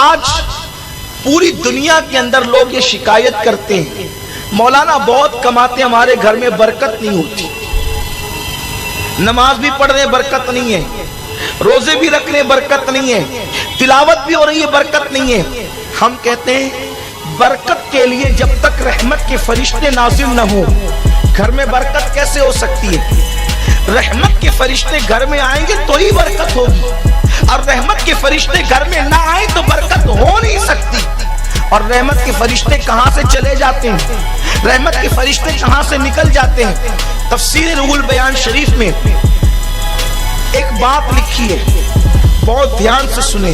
آج پوری دنیا کے اندر لوگ یہ شکایت کرتے ہیں مولانا بہت کماتے ہیں، ہمارے گھر میں برکت نہیں ہوتی، نماز بھی پڑھ رہے برکت نہیں ہے، روزے بھی رکھ رہے برکت نہیں ہے، تلاوت بھی ہو رہی ہے برکت نہیں ہے۔ ہم کہتے ہیں برکت کے لیے جب تک رحمت کے فرشتے نازل نہ ہوں گھر میں برکت کیسے ہو سکتی ہے؟ رحمت کے فرشتے گھر میں آئیں گے تو ہی برکت ہوگی، اور رحمت کے فرشتے گھر میں نہ آئیں تو برکت ہو نہیں سکتی۔ اور رحمت کے فرشتے کہاں سے چلے جاتے ہیں، رحمت کے فرشتے کہاں سے نکل جاتے ہیں؟ تفسیر روح البیان شریف میں ایک بات لکھی ہے، بہت دھیان سے سنیں۔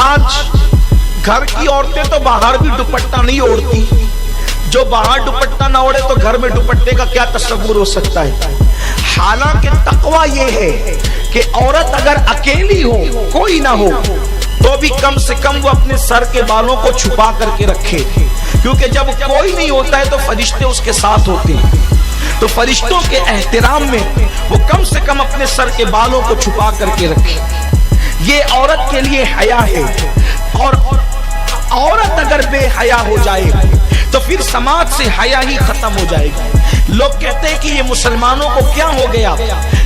آج گھر کی عورتیں تو باہر بھی دوپٹہ نہیں اوڑھتی، جو باہر دوپٹہ نہ اوڑھے تو گھر میں دوپٹے کا کیا تصور ہو سکتا ہے؟ حالانکہ تقویٰ یہ ہے کہ عورت اگر اکیلی ہو، کوئی نہ ہو، تو بھی کم سے کم وہ اپنے سر کے بالوں کو چھپا کر کے رکھے، کیونکہ جب کوئی نہیں ہوتا ہے تو فرشتے اس کے ساتھ ہوتے ہیں، تو فرشتوں کے احترام میں وہ کم سے کم اپنے سر کے بالوں کو چھپا کر کے رکھے۔ یہ عورت کے لیے حیا ہے، اور عورت اگر بے حیا ہو جائے تو پھر سماج سے حیا ہی ختم ہو جائے گی۔ لوگ کہتے ہیں کہ یہ مسلمانوں کو کیا ہو گیا،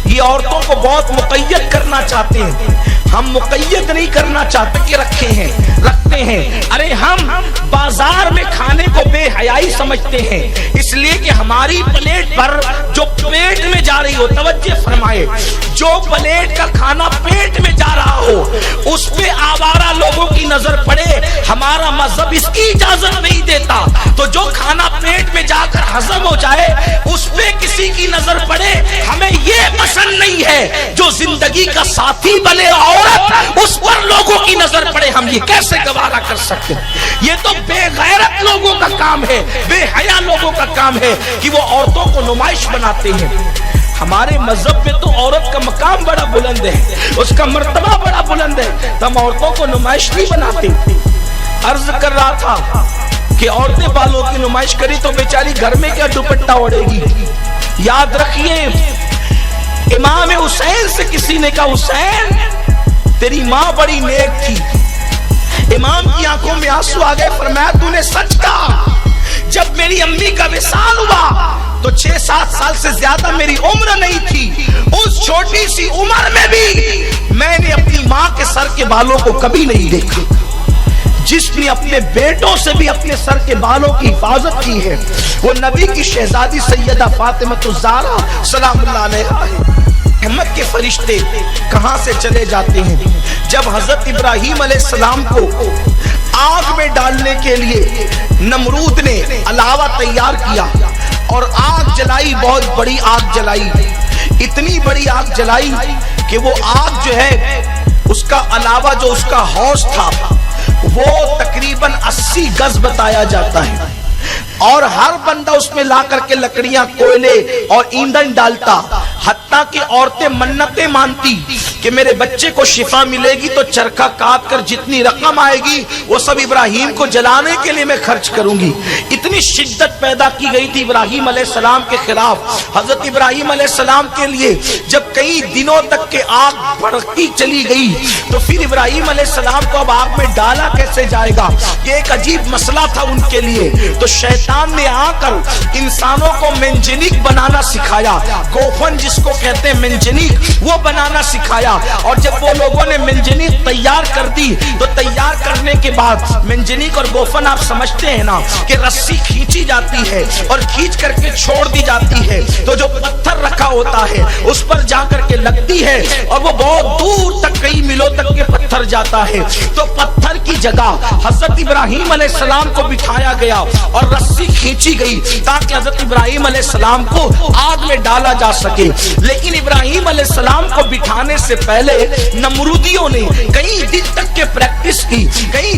یہ عورتوں کو بہت مقید کرنا چاہتے ہیں۔ ہم مقید نہیں کرنا چاہتے کہ رکھتے ہیں، ارے ہم بازار میں کھانے کو بے حیائی سمجھتے ہیں، اس لیے کہ ہماری پلیٹ پر جو پیٹ میں جا رہی ہو، توجہ فرمائے، جو پلیٹ کا کھانا پیٹ میں جا رہا ہو اس پہ آوارہ لوگوں کی نظر پڑے، ہمارا مذہب اس کی اجازت نہیں دیتا۔ تو جو کھانا پیٹ میں جا کر ہضم ہو جائے اس پہ کسی کی نظر پڑے، ہمیں یہ پسند نہیں ہے۔ جو زندگی کا ساتھی بنے عورت اس پر لوگوں کی نظر پڑے، ہم یہ کیسے گوارا کر سکتے ہیں؟ یہ تو بے غیرت لوگوں کا کام ہے، بے حیا لوگوں کا کام ہے کہ وہ عورتوں کو نمائش بناتے ہیں۔ ہمارے مذہب میں تو عورت کا مقام بڑا بلند ہے، اس کا مرتبہ بڑا بلند ہے، تو ہم عورتوں کو نمائش نہیں بناتے۔ عرض کر رہا تھا کہ عورتیں بالوں کی نمائش کری تو بیچاری گھر میں کیا دوپٹہ اوڑھے گی؟ یاد رکھیے، امام حسین سے کسی نے کہا حسین تیری ماں بڑی نیک تھی، امام کی آنکھوں میں آنسو آ گئے، فرمایا تو نے سچ کہا، جب میری امی کا وصال ہوا تو 6-7 سال سے زیادہ میری عمر نہیں تھی، اس چھوٹی سی عمر میں بھی میں نے اپنی ماں کے سر کے بالوں کو کبھی نہیں دیکھا۔ جس نے اپنے بیٹوں سے بھی اپنے سر کے بالوں کی حفاظت کی ہے وہ نبی کی شہزادی سیدہ فاطمہ الزہرا سلام اللہ علیہا ہے۔ رحمت کے فرشتے کہاں سے چلے جاتے ہیں؟ جب حضرت ابراہیم علیہ السلام کو آگ میں ڈالنے کے لیے نمرود نے علاوہ تیار کیا اور آگ جلائی، بہت بڑی آگ جلائی، اتنی بڑی آگ جلائی کہ وہ آگ جو ہے اس کا علاوہ جو اس کا حوض تھا وہ تقریباً 80 گز بتایا جاتا ہے، اور ہر بندہ اس میں لا کر کے لکڑیاں، کوئلے اور ایندھن ڈالتا، حتیٰ کہ عورتیں منتیں مانتی کہ میرے بچے کو شفا ملے گی تو چرخہ کاٹ کر جتنی رقم آئے گی وہ سب ابراہیم کو جلانے کے لیے میں خرچ کروں گی۔ اتنی شدت پیدا کی گئی تھی ابراہیم علیہ السلام کے خلاف۔ حضرت ابراہیم علیہ السلام کے لیے جب کئی دنوں تک کے آگ بڑھتی چلی گئی تو پھر ابراہیم علیہ السلام کو اب آگ میں ڈالا کیسے جائے گا، یہ ایک عجیب مسئلہ تھا ان کے لیے۔ تو شیطان نے آ کر انسانوں کو منجنیق بنانا سکھایا، گوفن جس کو کہتے ہیں منجنیق، وہ بنانا سکھایا، اور جب وہ لوگوں نے منجنیق تیار کر دی تو تیار کرنے کے بعد منجنیق اور گوفن آپ سمجھتے ہیں نا کہ رسی کھینچی جاتی ہے اور کھینچ کر کے چھوڑ دی جاتی ہے، تو جو پتھر رکھا ہوتا ہے اس پر جا کر کے لگتی ہے اور وہ بہت دور تک کئی میلوں تک کے پتھر جاتا ہے۔ تو پتھر کی جگہ حضرت ابراہیم علیہ السلام کو بٹھایا گیا اور رسی کھینچی گئی تاکہ حضرت ابراہیم علیہ السلام کو آگ میں ڈالا جا سکے۔ لیکن ابراہیم علیہ السلام کو بٹھانے سے پہلے نمرودیوں نے کئی دن تک کے پریکٹس کی، کئی